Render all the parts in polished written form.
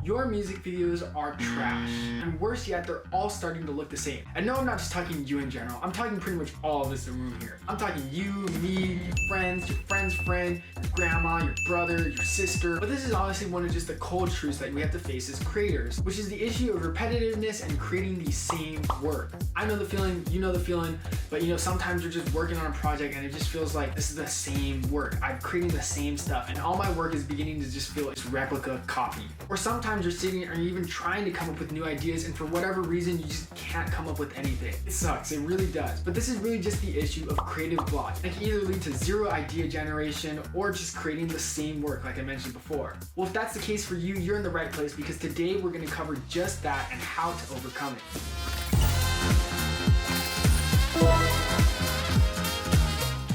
Your music videos are trash. And worse yet, they're all starting to look the same. And no, I'm not just talking you in general. I'm talking pretty much all of us in the room here. I'm talking you, me, your friend's friend, your grandma, your brother, your sister. But this is honestly one of just the cold truths that we have to face as creators, which is the issue of repetitiveness and creating the same work. I know the feeling, you know the feeling, but sometimes you're just working on a project and it just feels like this is the same work. I'm creating the same stuff and all my work is beginning to just feel like replica copy. Or sometimes you're sitting or even trying to come up with new ideas and for whatever reason you just can't come up with anything. It sucks, it really does. But this is really just the issue of creative block. It can either lead to zero idea generation or just creating the same work like I mentioned before. Well, if that's the case for you, you're in the right place because today we're going to cover just that and how to overcome it.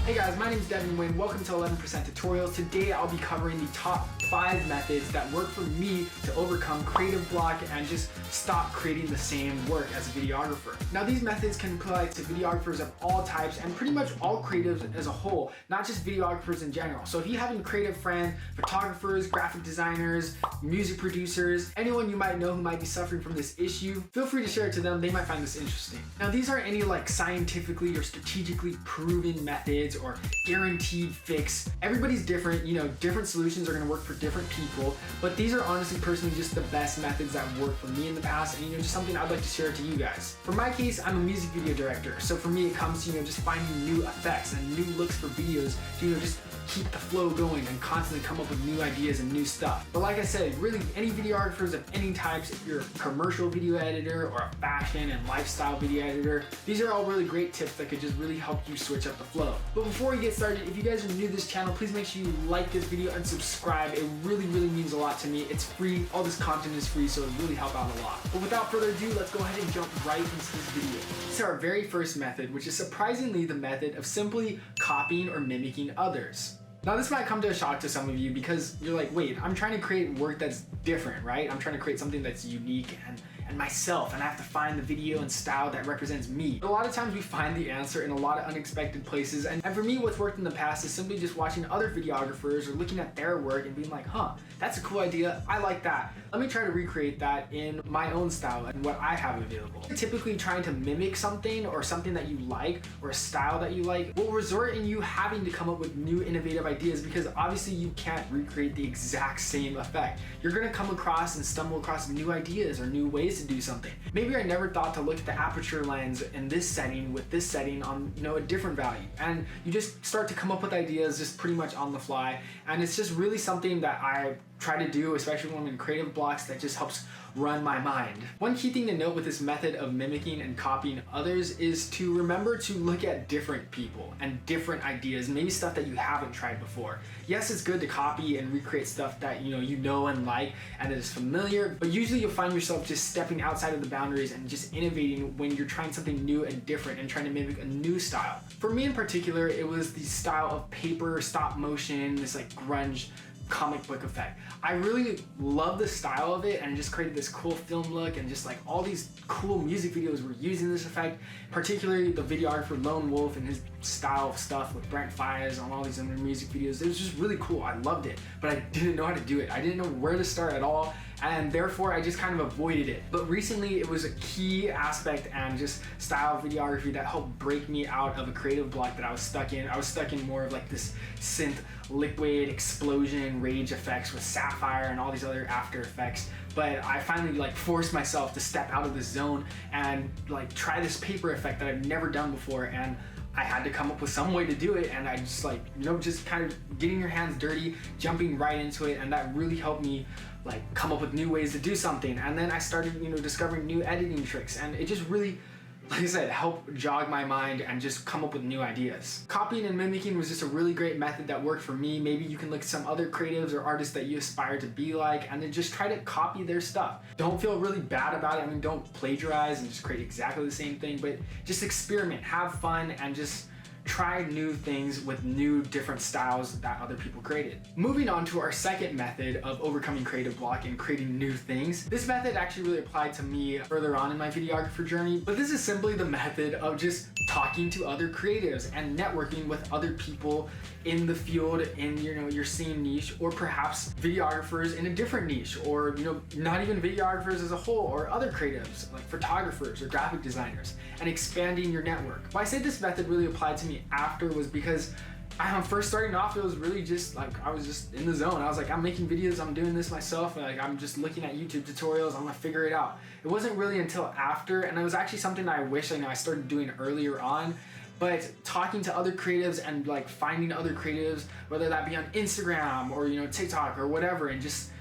Hey guys, my name is Devin Huynh. Welcome to 11% Tutorials. Today I'll be covering the top 5 methods that work for me to overcome creative block and just stop creating the same work as a videographer. Now these methods can apply to videographers of all types and pretty much all creatives as a whole, not just videographers in general. So if you have any creative friends, photographers, graphic designers, music producers, anyone you might know who might be suffering from this issue, feel free to share it to them. They might find this interesting. Now these aren't any like scientifically or strategically proven methods or guaranteed fix. Everybody's different, different solutions are gonna work for different people, but these are honestly personally just the best methods that worked for me in the past and just something I'd like to share to you guys. For my case, I'm a music video director, so for me it comes to just finding new effects and new looks for videos to just keep the flow going and constantly come up with new ideas and new stuff. But like I said, really any videographers of any types, if you're a commercial video editor or a fashion and lifestyle video editor, these are all really great tips that could just really help you switch up the flow. But before we get started, if you guys are new to this channel, please make sure you like this video and subscribe. It really means a lot to me. It's free, all this content is free, so it really helps out a lot. But without further ado, let's go ahead and jump right into this video. This is our very first method, which is surprisingly the method of simply copying or mimicking others. Now this might come to a shock to some of you because you're like, wait, I'm trying to create work that's different, right? I'm trying to create something that's unique and myself, and I have to find the video and style that represents me. But a lot of times we find the answer in a lot of unexpected places, and for me what's worked in the past is simply just watching other videographers or looking at their work and being like, huh, that's a cool idea, I like that. Let me try to recreate that in my own style and what I have available. Typically trying to mimic something or something that you like or a style that you like will result in you having to come up with new innovative ideas because obviously you can't recreate the exact same effect. You're gonna come across and stumble across new ideas or new ways to do something. Maybe I never thought to look at the aperture lens in this setting with this setting on a different value, and you just start to come up with ideas just pretty much on the fly, and it's just really something that I try to do, especially when I'm in creative blocks, that just helps run my mind. One key thing to note with this method of mimicking and copying others is to remember to look at different people and different ideas, maybe stuff that you haven't tried before. Yes, it's good to copy and recreate stuff that you know and like and that is familiar, but usually you'll find yourself just stepping outside of the boundaries and just innovating when you're trying something new and different and trying to mimic a new style. For me in particular, it was the style of paper, stop motion, this like grunge comic book effect. I really love the style of it and just created this cool film look, and just like all these cool music videos were using this effect, particularly the videographer Lone Wolf and his style of stuff with Brent Faiyaz on all these other music videos. It was just really cool. I loved it, but I didn't know how to do it. I didn't know where to start at all, and therefore I just kind of avoided it. But recently it was a key aspect and just style of videography that helped break me out of a creative block that I was stuck in. I was stuck in more of like this synth liquid explosion rage effects with Sapphire and all these other After Effects, but I finally forced myself to step out of the zone and try this paper effect that I've never done before, and I had to come up with some way to do it, and I just just kind of getting your hands dirty, jumping right into it, and that really helped me come up with new ways to do something. And then I started discovering new editing tricks, and it just really, like I said, helped jog my mind and just come up with new ideas. Copying and mimicking was just a really great method that worked for me. Maybe you can look at some other creatives or artists that you aspire to be like and then just try to copy their stuff. Don't feel really bad about it. I mean, don't plagiarize and just create exactly the same thing, but just experiment, have fun, and just try new things with new different styles that other people created. Moving on to our second method of overcoming creative block and creating new things. This method actually really applied to me further on in my videographer journey, but this is simply the method of just talking to other creatives and networking with other people in the field, in your same niche, or perhaps videographers in a different niche, or not even videographers as a whole, or other creatives like photographers or graphic designers, and expanding your network. Why I say this method really applied to me after was because I'm first starting off, it was really just like I was just in the zone. I was like, I'm making videos, I'm doing this myself, and like I'm just looking at YouTube tutorials, I'm gonna figure it out. It wasn't really until after, and it was actually something that I wish I started doing earlier on. But talking to other creatives and like finding other creatives, whether that be on Instagram or TikTok or whatever, and just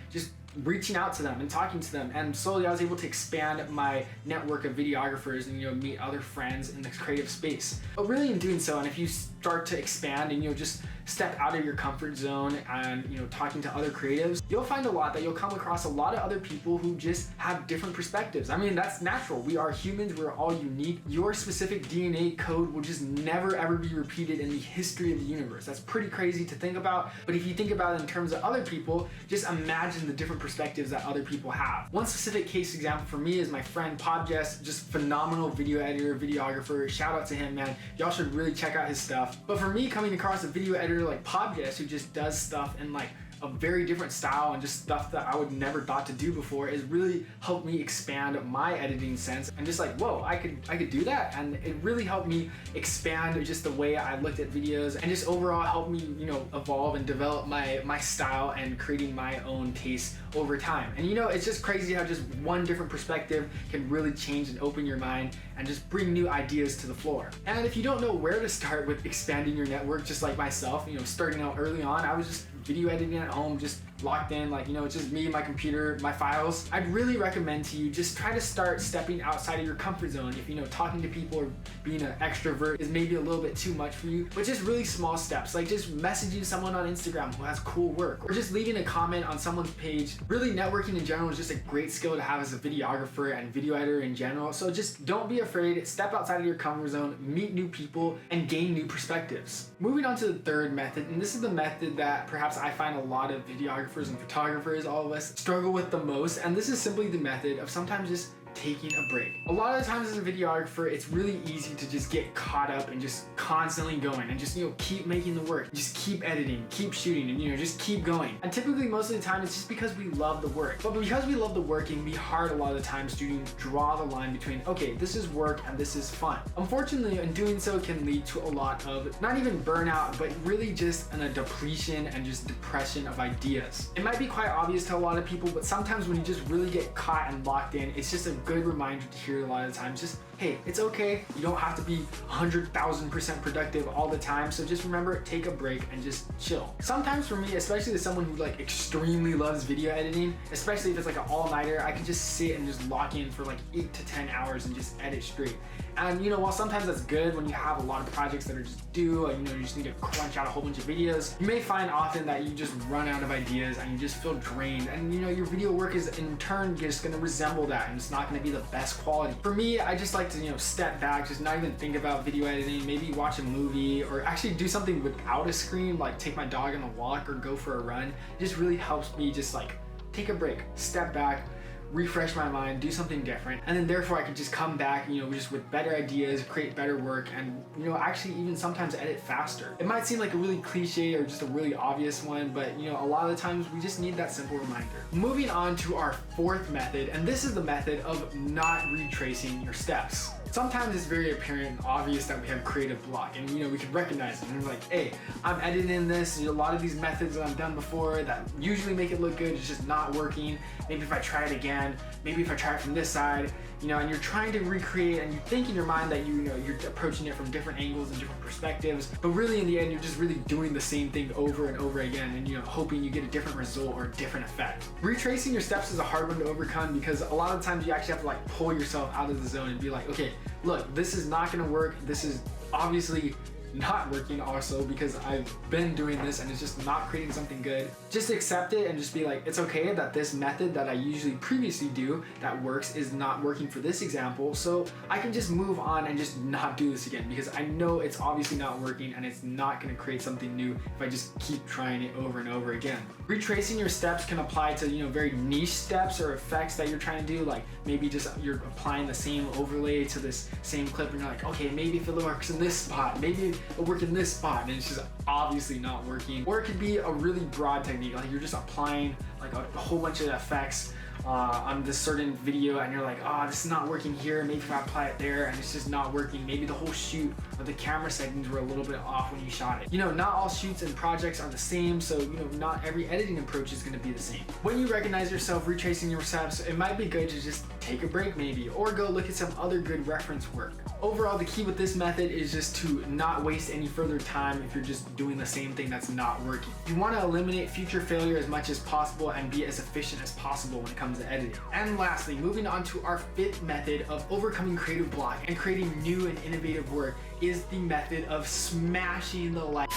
reaching out to them and talking to them, and slowly I was able to expand my network of videographers and meet other friends in the creative space. But really in doing so, and if you start to expand and just step out of your comfort zone and talking to other creatives, you'll find a lot that you'll come across a lot of other people who just have different perspectives. I mean, that's natural. We are humans, we're all unique. Your specific DNA code will just never ever be repeated in the history of the universe. That's pretty crazy to think about, but if you think about it in terms of other people, just imagine the different perspectives that other people have. One specific case example for me is my friend Podjess, just phenomenal video editor, videographer. Shout out to him, man. Y'all should really check out his stuff. But for me, coming across a video editor like Podjess, who just does stuff in like a very different style and just stuff that I would never thought to do before, has really helped me expand my editing sense, and just like, whoa, I could do that. And it really helped me expand just the way I looked at videos, and just overall helped me evolve and develop my style and creating my own taste over time. And it's just crazy how just one different perspective can really change and open your mind and just bring new ideas to the floor. And if you don't know where to start with expanding your network, just like myself, starting out early on, I was just video editing at home, just locked in, like it's just me, my computer, my files. I'd really recommend to you just try to start stepping outside of your comfort zone. If talking to people or being an extrovert is maybe a little bit too much for you, but just really small steps, like just messaging someone on Instagram who has cool work, or just leaving a comment on someone's page. Really, networking in general is just a great skill to have as a videographer and video editor in general. So just don't be afraid, step outside of your comfort zone, meet new people, and gain new perspectives. Moving on to the third method, and this is the method that perhaps I find a lot of videographers and photographers, all of us, struggle with the most, and this is simply the method of sometimes just taking a break. A lot of the times as a videographer, it's really easy to just get caught up and just constantly going and just keep making the work, just keep editing, keep shooting, and just keep going. And typically most of the time it's just because we love the work. But because we love the work, it can be hard a lot of the times to draw the line between, okay, this is work and this is fun. Unfortunately, in doing so can lead to a lot of not even burnout, but really just a depletion and just depression of ideas. It might be quite obvious to a lot of people, but sometimes when you just really get caught and locked in, it's just a good reminder to hear a lot of times, just, hey, it's okay. You don't have to be 100,000% productive all the time. So just remember, take a break and just chill. Sometimes for me, especially as someone who like extremely loves video editing, especially if it's like an all-nighter, I can just sit and just lock in for like 8 to 10 hours and just edit straight. And while sometimes that's good when you have a lot of projects that are just due, and you just need to crunch out a whole bunch of videos, you may find often that you just run out of ideas and you just feel drained, and your video work is in turn just gonna resemble that, and it's not gonna be the best quality. For me, I just like to step back, just not even think about video editing, maybe watch a movie, or actually do something without a screen, like take my dog on a walk or go for a run. It just really helps me just like take a break, step back, refresh my mind, do something different, and then therefore I can just come back, just with better ideas, create better work, and actually even sometimes edit faster. It might seem like a really cliche or just a really obvious one, but a lot of the times we just need that simple reminder. Moving on to our fourth method, and this is the method of not retracing your steps. Sometimes it's very apparent and obvious that we have creative block, and we can recognize it, and we're like, hey, I'm editing this, a lot of these methods that I've done before that usually make it look good, it's just not working. Maybe if I try it again, maybe if I try it from this side, and you're trying to recreate, and you think in your mind that you're approaching it from different angles and different perspectives, but really in the end you're just really doing the same thing over and over again, and hoping you get a different result or a different effect. Retracing your steps is a hard one to overcome, because a lot of times you actually have to like pull yourself out of the zone and be like, okay, look, this is not gonna work. This is obviously not working also, because I've been doing this and it's just not creating something good. Just accept it and just be like, it's okay that this method that I usually previously do that works is not working for this example, so I can just move on and just not do this again, because I know it's obviously not working and it's not going to create something new if I just keep trying it over and over again. Retracing your steps can apply to, very niche steps or effects that you're trying to do, like maybe just you're applying the same overlay to this same clip and you're like, okay, maybe if it works in this spot, maybe it'll work in this spot, and it's just obviously not working. Or it could be a really broad technique, like you're just applying like a whole bunch of effects on this certain video and you're like, oh, this is not working here, maybe if I apply it there, and it's just not working. Maybe the whole shoot or the camera settings were a little bit off when you shot it. Not all shoots and projects are the same, so not every editing approach is going to be the same. When you recognize yourself retracing your steps, it might be good to just take a break maybe, or go look at some other good reference work. Overall, the key with this method is just to not waste any further time if you're just doing the same thing that's not working. You want to eliminate future failure as much as possible and be as efficient as possible when it comes to editing. And lastly, moving on to our fifth method of overcoming creative block and creating new and innovative work is the method of smashing the like.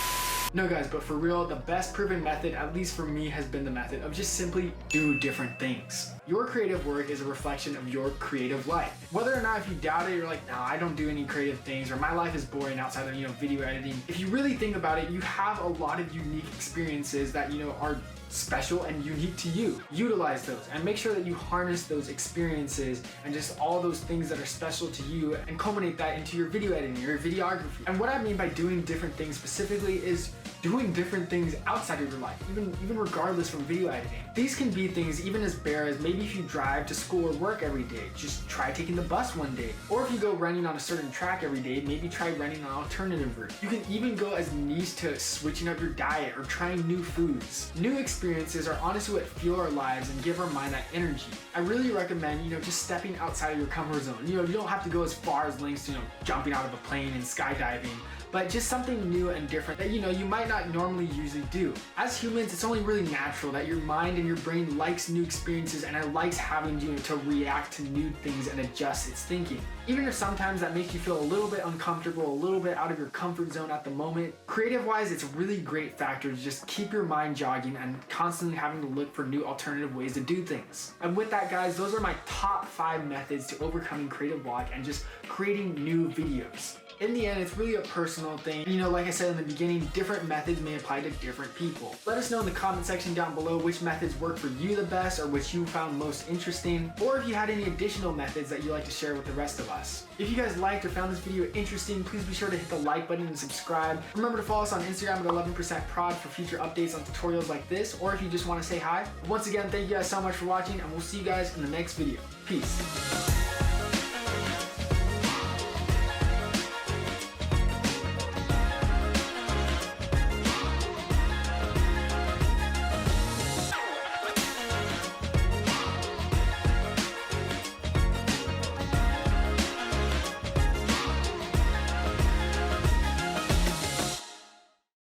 No guys, but for real, the best proven method, at least for me, has been the method of just simply do different things. Your creative work is a reflection of your creative life. Whether or not if you doubt it, you're like, nah, I don't do any creative things, or my life is boring outside of, video editing. If you really think about it, you have a lot of unique experiences that, are special and unique to you. Utilize those and make sure that you harness those experiences and just all those things that are special to you and culminate that into your video editing, your videography. And what I mean by doing different things specifically is doing different things outside of your life, even regardless from video editing. These can be things even as bare as maybe if you drive to school or work every day, just try taking the bus one day. Or if you go running on a certain track every day, maybe try running an alternative route. You can even go as niche to switching up your diet or trying new foods. New experiences are honestly what fuel our lives and give our mind that energy. I really recommend, just stepping outside of your comfort zone. You don't have to go as far as lengths to, jumping out of a plane and skydiving, but just something new and different that you might not normally usually do. As humans, it's only really natural that your mind and your brain likes new experiences and it likes having you to react to new things and adjust its thinking. Even if sometimes that makes you feel a little bit uncomfortable, a little bit out of your comfort zone at the moment, creative-wise, it's a really great factor to just keep your mind jogging and constantly having to look for new alternative ways to do things. And with that, guys, those are my top 5 methods to overcoming creative block and just creating new videos. In the end, it's really a personal thing. Like I said in the beginning, different methods may apply to different people. Let us know in the comment section down below which methods work for you the best or which you found most interesting, or if you had any additional methods that you'd like to share with the rest of us. If you guys liked or found this video interesting, please be sure to hit the like button and subscribe. Remember to follow us on Instagram at 11%prod for future updates on tutorials like this, or if you just want to say hi. Once again, thank you guys so much for watching, and we'll see you guys in the next video. Peace.